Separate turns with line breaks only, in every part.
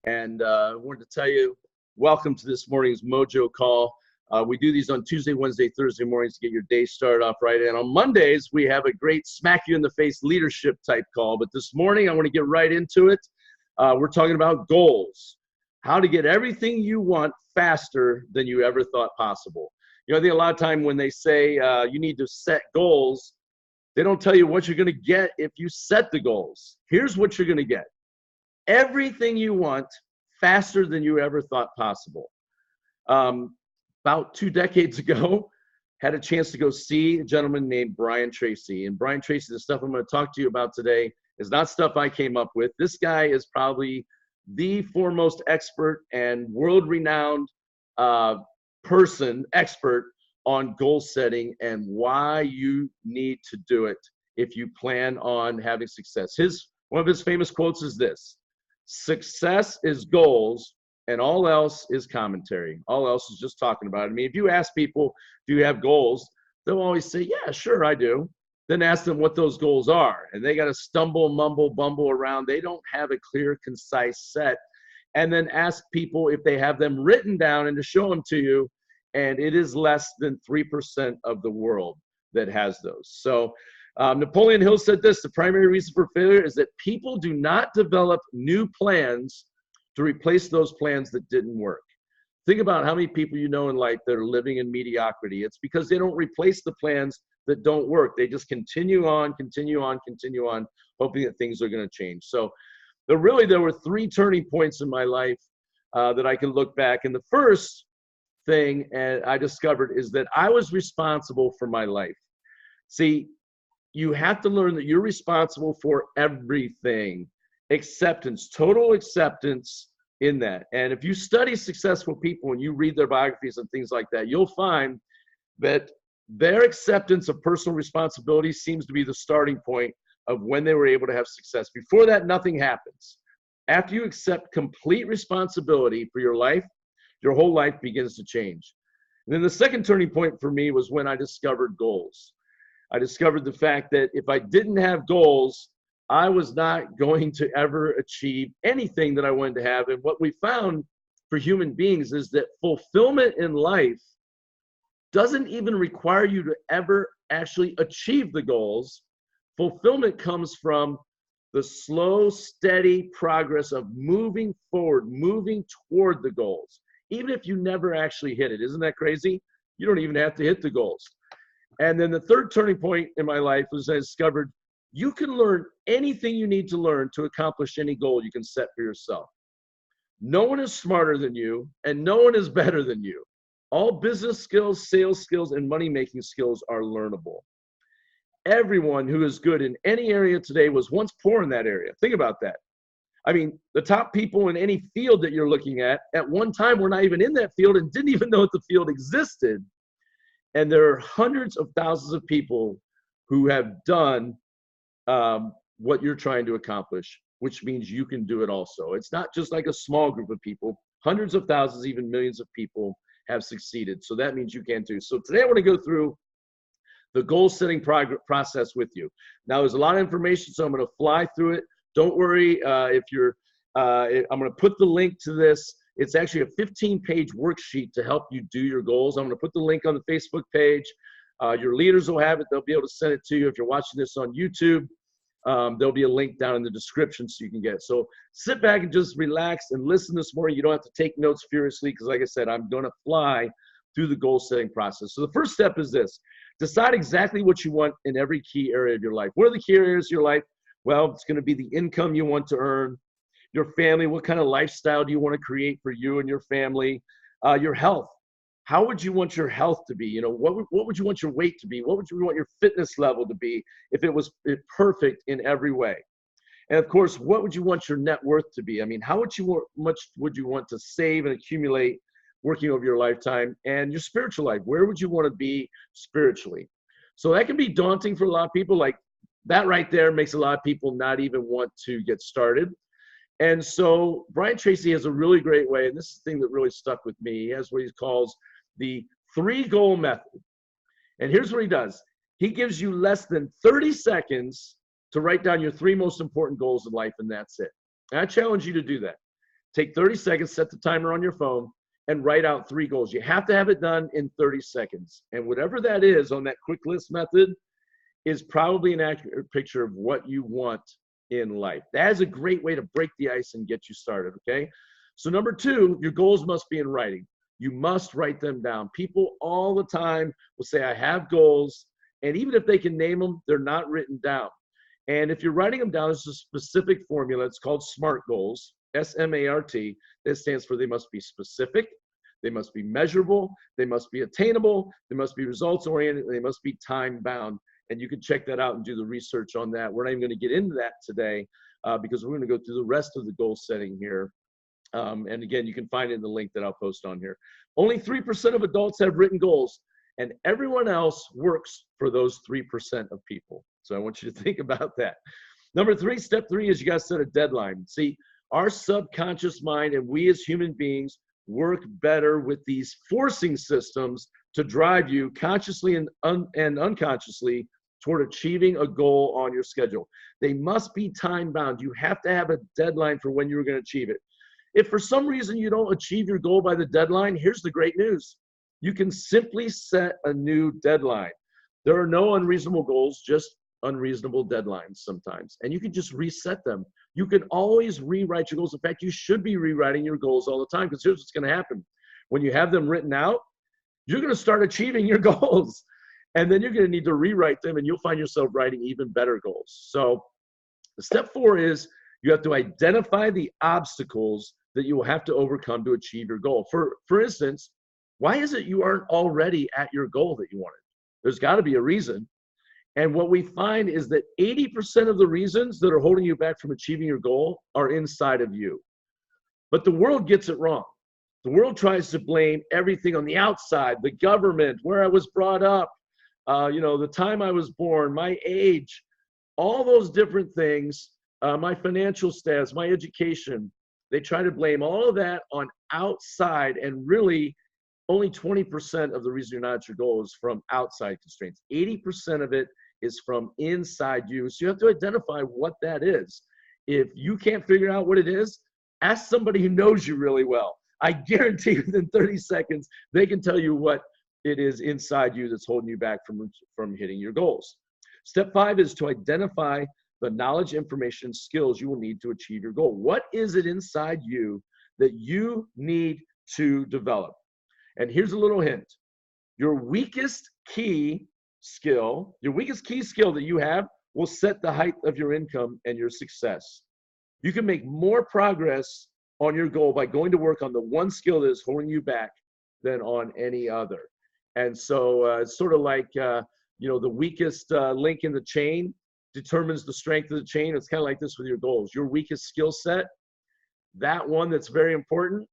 And I wanted to tell you, welcome to this morning's Mojo Call. We do these on Tuesday, Wednesday, Thursday mornings to get your day started off right. And on Mondays, we have a great smack you in the face leadership type call. But this morning, I want to get right into it. We're talking about goals, how to get everything you want faster than you ever thought possible. You know, I think a lot of time when they say you need to set goals, they don't tell you what you're going to get if you set the goals. Here's what you're going to get. Everything you want faster than you ever thought possible. About 2 decades ago, had a chance to go see a gentleman named Brian Tracy. And Brian Tracy, the stuff I'm going to talk to you about today is not stuff I came up with. This guy is probably the foremost expert and world-renowned expert on goal setting and why you need to do it if you plan on having success. One of his famous quotes is this: success is goals and all else is commentary. All else is just talking about it. I mean, if you ask people, do you have goals? They'll always say, yeah, sure, I do. Then ask them what those goals are. And they got to stumble, mumble, bumble around. They don't have a clear, concise set. And then ask people if they have them written down and to show them to you. And it is less than 3% of the world that has those. So Napoleon Hill said this: the primary reason for failure is that people do not develop new plans to replace those plans that didn't work. Think about how many people you know in life that are living in mediocrity. It's because they don't replace the plans that don't work. They just continue on, hoping that things are going to change. So there were 3 turning points in my life that I can look back. And the first thing I discovered is that I was responsible for my life. See, you have to learn that you're responsible for everything. Acceptance, total acceptance in that. And if you study successful people and you read their biographies and things like that, you'll find that their acceptance of personal responsibility seems to be the starting point of when they were able to have success. Before that, nothing happens. After you accept complete responsibility for your life, your whole life begins to change. And then the second turning point for me was when I discovered goals. I discovered the fact that if I didn't have goals, I was not going to ever achieve anything that I wanted to have. And what we found for human beings is that fulfillment in life doesn't even require you to ever actually achieve the goals. Fulfillment comes from the slow, steady progress of moving forward, moving toward the goals. Even if you never actually hit it. Isn't that crazy? You don't even have to hit the goals. And then the third turning point in my life was I discovered you can learn anything you need to learn to accomplish any goal you can set for yourself. No one is smarter than you, and no one is better than you. All business skills, sales skills, and money-making skills are learnable. Everyone who is good in any area today was once poor in that area. Think about that. I mean, the top people in any field that you're looking at one time were not even in that field and didn't even know that the field existed. And there are hundreds of thousands of people who have done what you're trying to accomplish, which means you can do it also. It's not just like a small group of people. Hundreds of thousands, even millions of people have succeeded. So that means you can too. So today I want to go through the goal setting process with you. Now there's a lot of information, so I'm going to fly through it. Don't worry I'm going to put the link to this. It's actually a 15-page worksheet to help you do your goals. I'm going to put the link on the Facebook page. Your leaders will have it. They'll be able to send it to you. If you're watching this on YouTube, there'll be a link down in the description so you can get it. So sit back and just relax and listen this morning. You don't have to take notes furiously because, like I said, I'm going to fly through the goal setting process. So the first step is this: decide exactly what you want in every key area of your life. What are the key areas of your life? Well, it's going to be the income you want to earn, your family, what kind of lifestyle do you want to create for you and your family, your health. How would you want your health to be? You know, what would you want your weight to be? What would you want your fitness level to be if it was perfect in every way? And of course, what would you want your net worth to be? I mean, how much would you want to save and accumulate working over your lifetime? And your spiritual life, where would you want to be spiritually? So that can be daunting for a lot of people. Like that right there makes a lot of people not even want to get started. And so Brian Tracy has a really great way, and this is the thing that really stuck with me. He has what he calls the 3-goal method. And here's what he does. He gives you less than 30 seconds to write down your 3 most important goals in life, and that's it. And I challenge you to do that. Take 30 seconds, set the timer on your phone, and write out 3 goals. You have to have it done in 30 seconds. And whatever that is on that quick list method is probably an accurate picture of what you want in life. That is a great way to break the ice and get you started, okay? So number 2, your goals must be in writing. You must write them down. People all the time will say, I have goals, and even if they can name them, they're not written down. And if you're writing them down, there's a specific formula. It's called SMART goals, S-M-A-R-T. That stands for they must be specific, they must be measurable, they must be attainable, they must be results-oriented, they must be time-bound. And you can check that out and do the research on that. We're not even going to get into that today because we're going to go through the rest of the goal setting here. And again, you can find it in the link that I'll post on here. Only 3% of adults have written goals, and everyone else works for those 3% of people. So I want you to think about that. Number 3, step 3 is you got to set a deadline. See, our subconscious mind and we as human beings work better with these forcing systems to drive you consciously and unconsciously toward achieving a goal on your schedule. They must be time bound. You have to have a deadline for when you're going to achieve it. If for some reason you don't achieve your goal by the deadline, here's the great news. You can simply set a new deadline. There are no unreasonable goals, just unreasonable deadlines sometimes. And you can just reset them. You can always rewrite your goals. In fact, you should be rewriting your goals all the time because here's what's going to happen. When you have them written out, you're going to start achieving your goals. And then you're going to need to rewrite them and you'll find yourself writing even better goals. So step 4 is you have to identify the obstacles that you will have to overcome to achieve your goal. For instance, why is it you aren't already at your goal that you wanted? There's got to be a reason. And what we find is that 80% of the reasons that are holding you back from achieving your goal are inside of you. But the world gets it wrong. The world tries to blame everything on the outside, the government, where I was brought up, the time I was born, my age, all those different things, my financial status, my education. They try to blame all of that on outside, and really only 20% of the reason you're not at your goal is from outside constraints. 80% of it is from inside you. So you have to identify what that is. If you can't figure out what it is, ask somebody who knows you really well. I guarantee you within 30 seconds, they can tell you what it is inside you that's holding you back from hitting your goals. Step 5 is to identify the knowledge, information, skills you will need to achieve your goal. What is it inside you that you need to develop? And here's a little hint. Your weakest key skill that you have will set the height of your income and your success. You can make more progress on your goal by going to work on the one skill that is holding you back than on any other. And so it's sort of like, the weakest link in the chain determines the strength of the chain. It's kind of like this with your goals. Your weakest skill set, that one that's very important,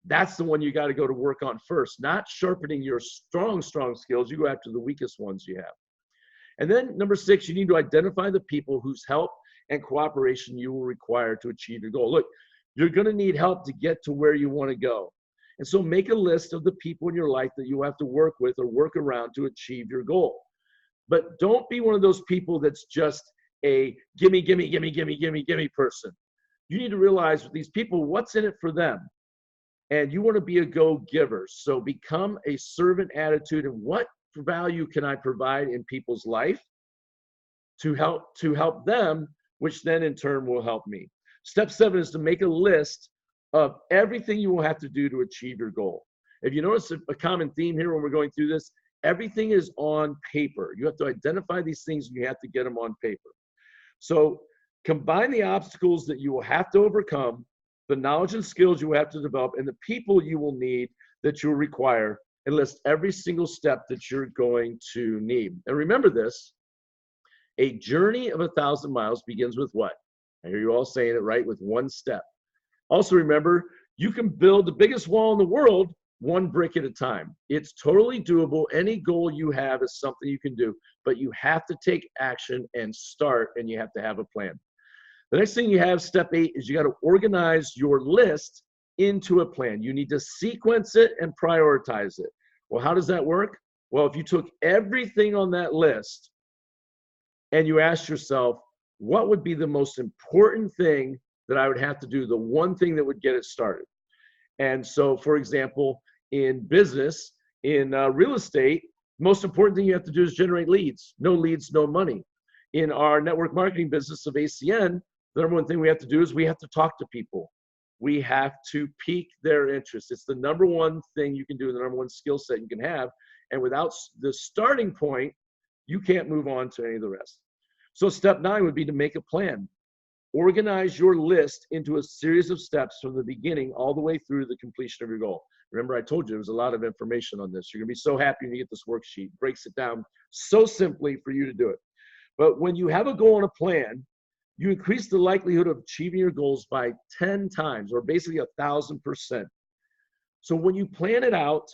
that's the one you got to go to work on first, not sharpening your strong skills. You go after the weakest ones you have. And then number 6, you need to identify the people whose help and cooperation you will require to achieve your goal. Look, you're going to need help to get to where you want to go. And so make a list of the people in your life that you have to work with or work around to achieve your goal. But don't be one of those people that's just a gimme person. You need to realize with these people, what's in it for them? And you want to be a go-giver. So become a servant attitude. And what value can I provide in people's life to help them, which then in turn will help me. Step 7 is to make a list of everything you will have to do to achieve your goal. If you notice a common theme here when we're going through this, everything is on paper. You have to identify these things and you have to get them on paper. So combine the obstacles that you will have to overcome, the knowledge and skills you will have to develop, and the people you will need that you'll require, and list every single step that you're going to need. And remember this, a journey of 1,000 miles begins with what? I hear you all saying it right, with one step. Also remember, you can build the biggest wall in the world one brick at a time. It's totally doable. Any goal you have is something you can do, but you have to take action and start, and you have to have a plan. The next thing you have, step 8, is you got to organize your list into a plan. You need to sequence it and prioritize it. Well, how does that work? Well, if you took everything on that list and you asked yourself, what would be the most important thing that I would have to do, the one thing that would get it started. And so, for example, in business, in real estate, most important thing you have to do is generate leads. No leads, no money. In our network marketing business of ACN, the number one thing we have to do is we have to talk to people. We have to pique their interest. It's the number one thing you can do, the number one skill set you can have. And without the starting point, you can't move on to any of the rest. So step 9 would be to make a plan. Organize your list into a series of steps from the beginning all the way through the completion of your goal. Remember, I told you there was a lot of information on this. You're going to be so happy when you get this worksheet. It breaks it down so simply for you to do it. But when you have a goal and a plan, you increase the likelihood of achieving your goals by 10 times, or basically 1,000%. So when you plan it out,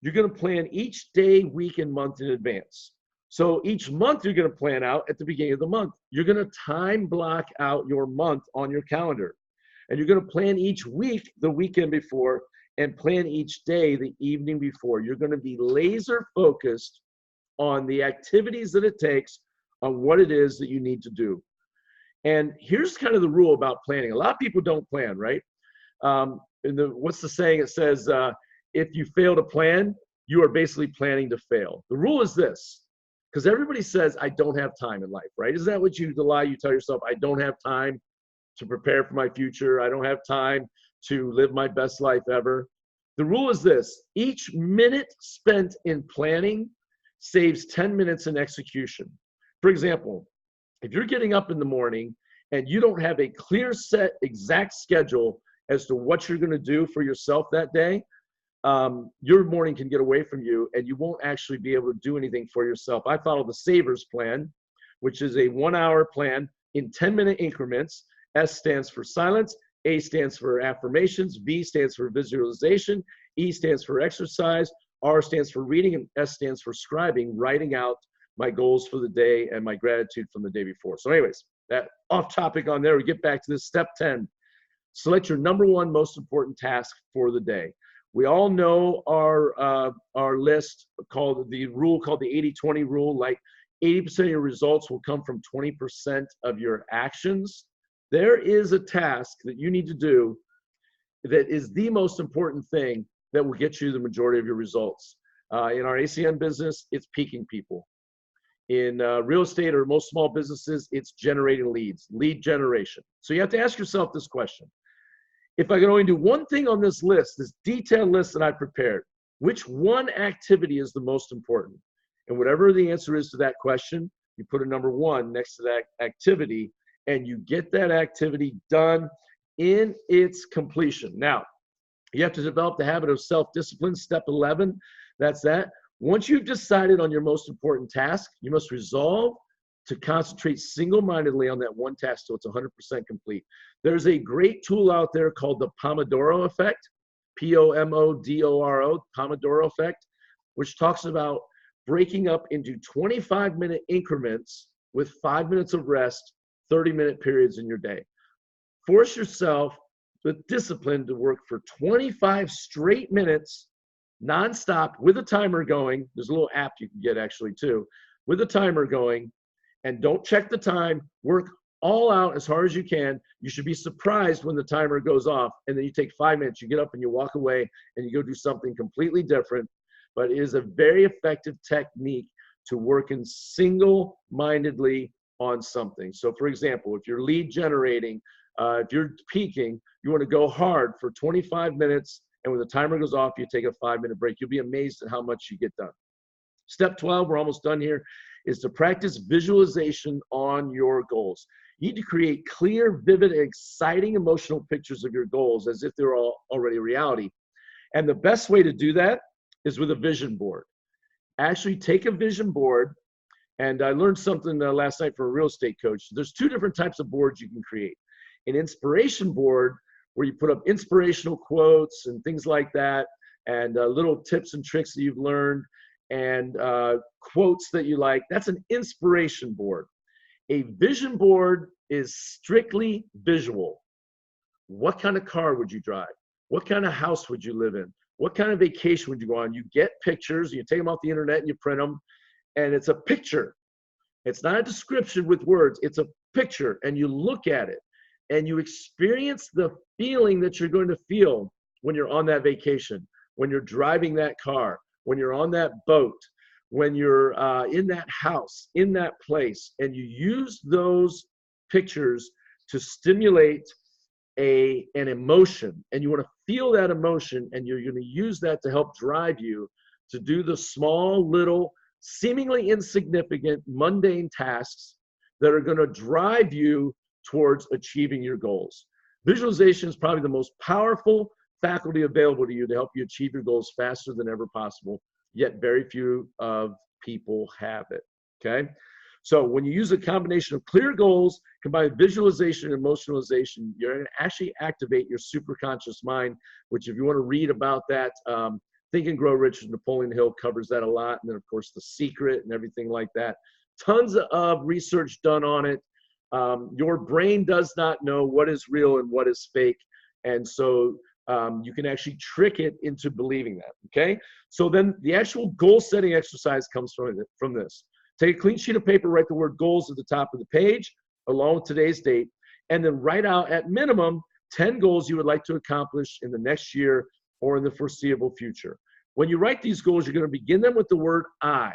you're going to plan each day, week, and month in advance. So each month you're going to plan out at the beginning of the month. You're going to time block out your month on your calendar. And you're going to plan each week the weekend before, and plan each day the evening before. You're going to be laser focused on the activities that it takes, on what it is that you need to do. And here's kind of the rule about planning. A lot of people don't plan, right? What's the saying? It says, if you fail to plan, you are basically planning to fail. The rule is this, because everybody says, I don't have time in life, right? Isn't that what the lie you tell yourself? I don't have time to prepare for my future. I don't have time to live my best life ever. The rule is this: each minute spent in planning saves 10 minutes in execution. For example, if you're getting up in the morning and you don't have a clear set, exact schedule as to what you're going to do for yourself that day, your morning can get away from you and you won't actually be able to do anything for yourself. I follow the SAVERS plan, which is a 1-hour plan in 10-minute increments. S stands for silence, A stands for affirmations, V stands for visualization, E stands for exercise, R stands for reading, and S stands for scribing, writing out my goals for the day and my gratitude from the day before. So anyways, that off topic on there, we get back to this. Step 10, select your number one most important task for the day. We all know our list called the rule called the 80-20 rule. Like 80% of your results will come from 20% of your actions. There is a task that you need to do that is the most important thing that will get you the majority of your results. In our ACN business, it's peaking people. In real estate or most small businesses, it's generating leads, lead generation. So you have to ask yourself this question. If I can only do one thing on this list, this detailed list that I prepared, which one activity is the most important? And whatever the answer is to that question, you put a number 1 next to that activity, and you get that activity done in its completion. Now, you have to develop the habit of self-discipline. Step 11, that's that. Once you've decided on your most important task, you must resolve to concentrate single-mindedly on that one task till it's 100% complete. There's a great tool out there called the Pomodoro effect, Pomodoro, Pomodoro effect, which talks about breaking up into 25-minute increments with 5 minutes of rest, 30-minute periods in your day. Force yourself with discipline to work for 25 straight minutes, nonstop, with a timer going. There's a little app you can get actually too, with a timer going, and don't check the time. Work all out as hard as you can. You should be surprised when the timer goes off, and then you take 5 minutes, you get up and you walk away and you go do something completely different. But it is a very effective technique to work in single-mindedly on something. So for example, if you're lead generating, if you're peaking, you want to go hard for 25 minutes, and when the timer goes off, you take a 5-minute break. You'll be amazed at how much you get done. Step 12, we're almost done here, is to practice visualization on your goals. You need to create clear, vivid, exciting emotional pictures of your goals as if they're already a reality. And the best way to do that is with a vision board. Actually take a vision board, and I learned something last night from a real estate coach. There's 2 different types of boards you can create. An inspiration board, where you put up inspirational quotes and things like that, and little tips and tricks that you've learned, and quotes that you like. That's an inspiration board. A vision board is strictly visual. What kind of car would you drive? What kind of house would you live in? What kind of vacation would you go on? You get pictures, you take them off the internet and you print them, and it's a picture. It's not a description with words, it's a picture, and you look at it. and you experience the feeling that you're going to feel when you're on that vacation, when you're driving that car, when you're on that boat, when you're in that house, in that place, and you use those pictures to stimulate an emotion, and you want to feel that emotion, and you're going to use that to help drive you to do the small, little, seemingly insignificant, mundane tasks that are going to drive you towards achieving your goals. Visualization is probably the most powerful faculty available to you to help you achieve your goals faster than ever possible, yet very few of people have it, okay? So when you use a combination of clear goals combined with visualization and emotionalization, you're going to actually activate your superconscious mind, which if you want to read about that, Think and Grow Rich with Napoleon Hill covers that a lot. And then, of course, The Secret and everything like that. Tons of research done on it. Your brain does not know what is real and what is fake. And so you can actually trick it into believing that, okay? So then the actual goal setting exercise comes from this. Take a clean sheet of paper, write the word goals at the top of the page, along with today's date, and then write out at minimum 10 goals you would like to accomplish in the next year or in the foreseeable future. When you write these goals, you're going to begin them with the word I,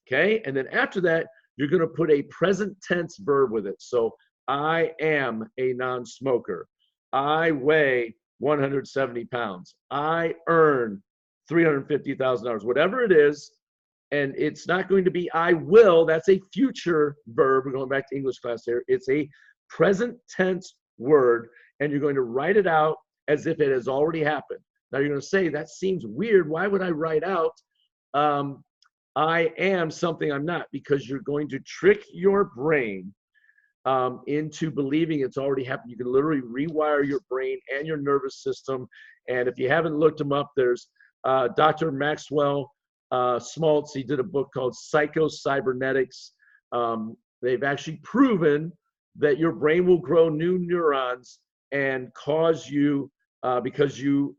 okay? And then after that, you're going to put a present tense verb with it. So I am a non-smoker. I weigh 170 pounds. I earn $350,000, whatever it is. And it's not going to be I will. That's a future verb. We're going back to English class here. It's a present tense word, and you're going to write it out as if it has already happened. Now you're going to say, that seems weird. Why would I write out I am something I'm not? Because you're going to trick your brain into believing it's already happened. You can literally rewire your brain and your nervous system. And if you haven't looked them up, there's Dr. Maxwell Schmaltz. He did a book called Psycho-Cybernetics. They've actually proven that your brain will grow new neurons and cause you, because your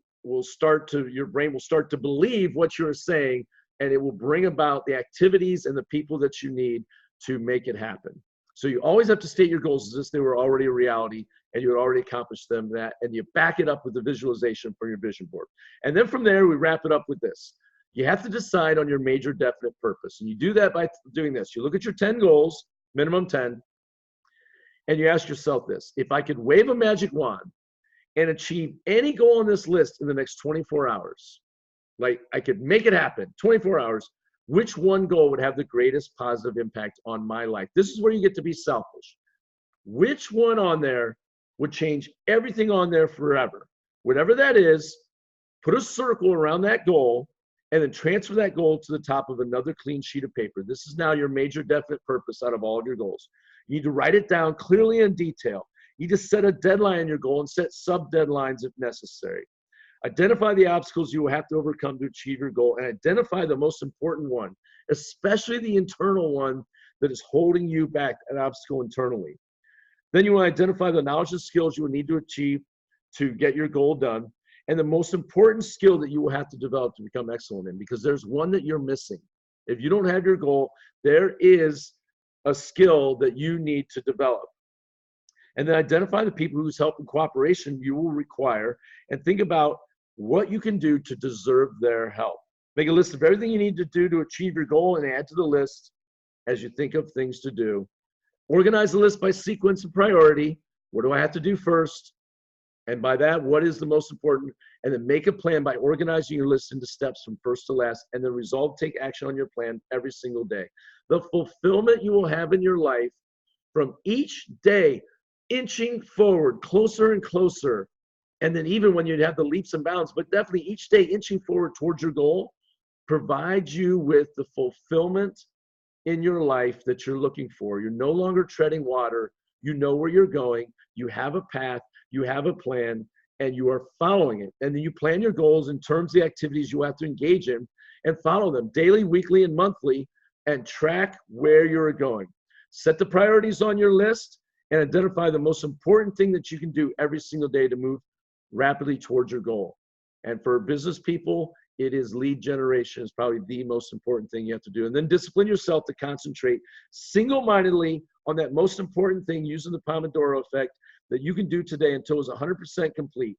brain will start to believe what you're saying, and it will bring about the activities and the people that you need to make it happen. So you always have to state your goals as if they were already a reality and you had already accomplished them, and you back it up with the visualization for your vision board. And then from there, we wrap it up with this. You have to decide on your major definite purpose. And you do that by doing this. You look at your 10 goals, minimum 10, and you ask yourself this: if I could wave a magic wand and achieve any goal on this list in the next 24 hours, like I could make it happen, 24 hours, which one goal would have the greatest positive impact on my life? This is where you get to be selfish. Which one on there would change everything on there forever? Whatever that is, put a circle around that goal and then transfer that goal to the top of another clean sheet of paper. This is now your major definite purpose out of all of your goals. You need to write it down clearly in detail. You need to set a deadline on your goal and set sub-deadlines if necessary. Identify the obstacles you will have to overcome to achieve your goal, and identify the most important one, especially the internal one that is holding you back, an obstacle internally. Then you will identify the knowledge and skills you will need to achieve to get your goal done, and the most important skill that you will have to develop to become excellent in, because there's one that you're missing. If you don't have your goal, there is a skill that you need to develop. And then identify the people whose help and cooperation you will require, and think about what you can do to deserve their help. Make a list of everything you need to do to achieve your goal and add to the list as you think of things to do. Organize the list by sequence and priority. What do I have to do first? And by that, what is the most important? And then make a plan by organizing your list into steps from first to last, and then resolve to take action on your plan every single day. The fulfillment you will have in your life from each day inching forward, closer and closer. And then even when you have the leaps and bounds, but definitely each day inching forward towards your goal, provides you with the fulfillment in your life that you're looking for. You're no longer treading water. You know where you're going. You have a path. You have a plan, and you are following it. And then you plan your goals in terms of the activities you have to engage in, and follow them daily, weekly, and monthly, and track where you're going. Set the priorities on your list and identify the most important thing that you can do every single day to move rapidly towards your goal. And for business people, it is lead generation is probably the most important thing you have to do. And then discipline yourself to concentrate single-mindedly on that most important thing using the Pomodoro effect that you can do today until it's 100% complete.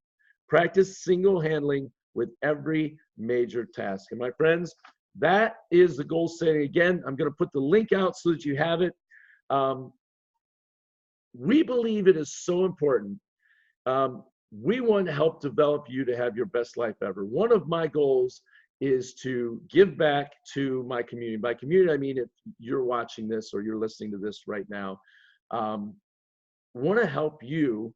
Practice single handling with every major task. And my friends, that is the goal setting. Again, I'm going to put the link out so that you have it. We believe it is so important. We want to help develop you to have your best life ever. One of my goals is to give back to my community. By community, I mean if you're watching this or you're listening to this right now, want to help you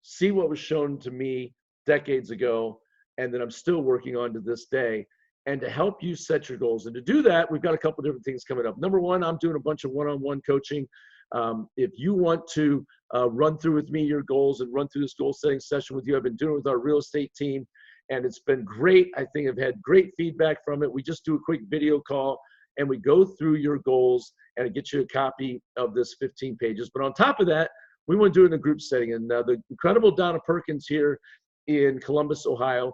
see what was shown to me decades ago and that I'm still working on to this day, and to help you set your goals. And to do that, we've got a couple different things coming up. Number one, I'm doing a bunch of one-on-one coaching. If you want to run through with me your goals and run through this goal setting session with you, I've been doing it with our real estate team, and it's been great. I think I've had great feedback from it. We just do a quick video call and we go through your goals, and I get you a copy of this 15 pages. But on top of that, we want to do it in a group setting. And the incredible Donna Perkins here in Columbus, Ohio,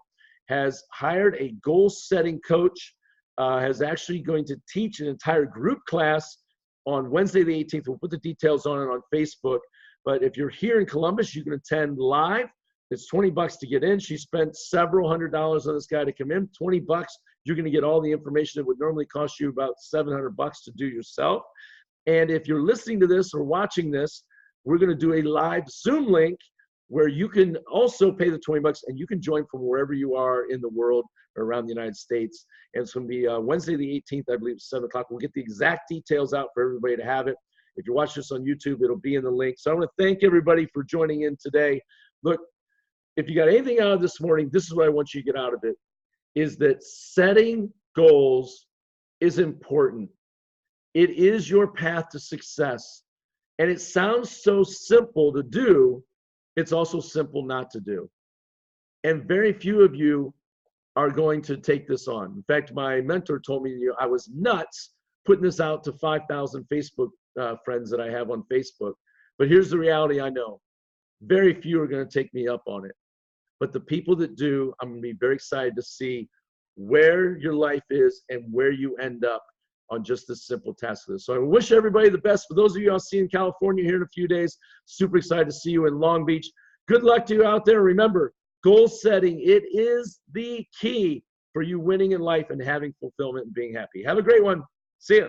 has hired a goal setting coach, has actually going to teach an entire group class on Wednesday the 18th. We'll put the details on it on Facebook. But if you're here in Columbus, you can attend live. It's $20 to get in. She spent several $100s on this guy to come in. $20, you're going to get all the information that would normally cost you about $700 to do yourself. And if you're listening to this or watching this, we're going to do a live Zoom link where you can also pay the $20 and you can join from wherever you are in the world or around the United States. And it's going to be Wednesday the 18th, I believe, 7 o'clock. We'll get the exact details out for everybody to have it. If you're watching this on YouTube, it'll be in the link. So I want to thank everybody for joining in today. Look, if you got anything out of this morning, this is what I want you to get out of it, is that setting goals is important. It is your path to success. And it sounds so simple to do. It's also simple not to do. And very few of you are going to take this on. In fact, my mentor told me I was nuts putting this out to 5,000 Facebook friends that I have on Facebook. But here's the reality I know. Very few are going to take me up on it. But the people that do, I'm going to be very excited to see where your life is and where you end up on just this simple task of this. So I wish everybody the best. For those of you I'll see in California here in a few days, super excited to see you in Long Beach. Good luck to you out there. Remember, goal setting, it is the key for you winning in life and having fulfillment and being happy. Have a great one. See ya.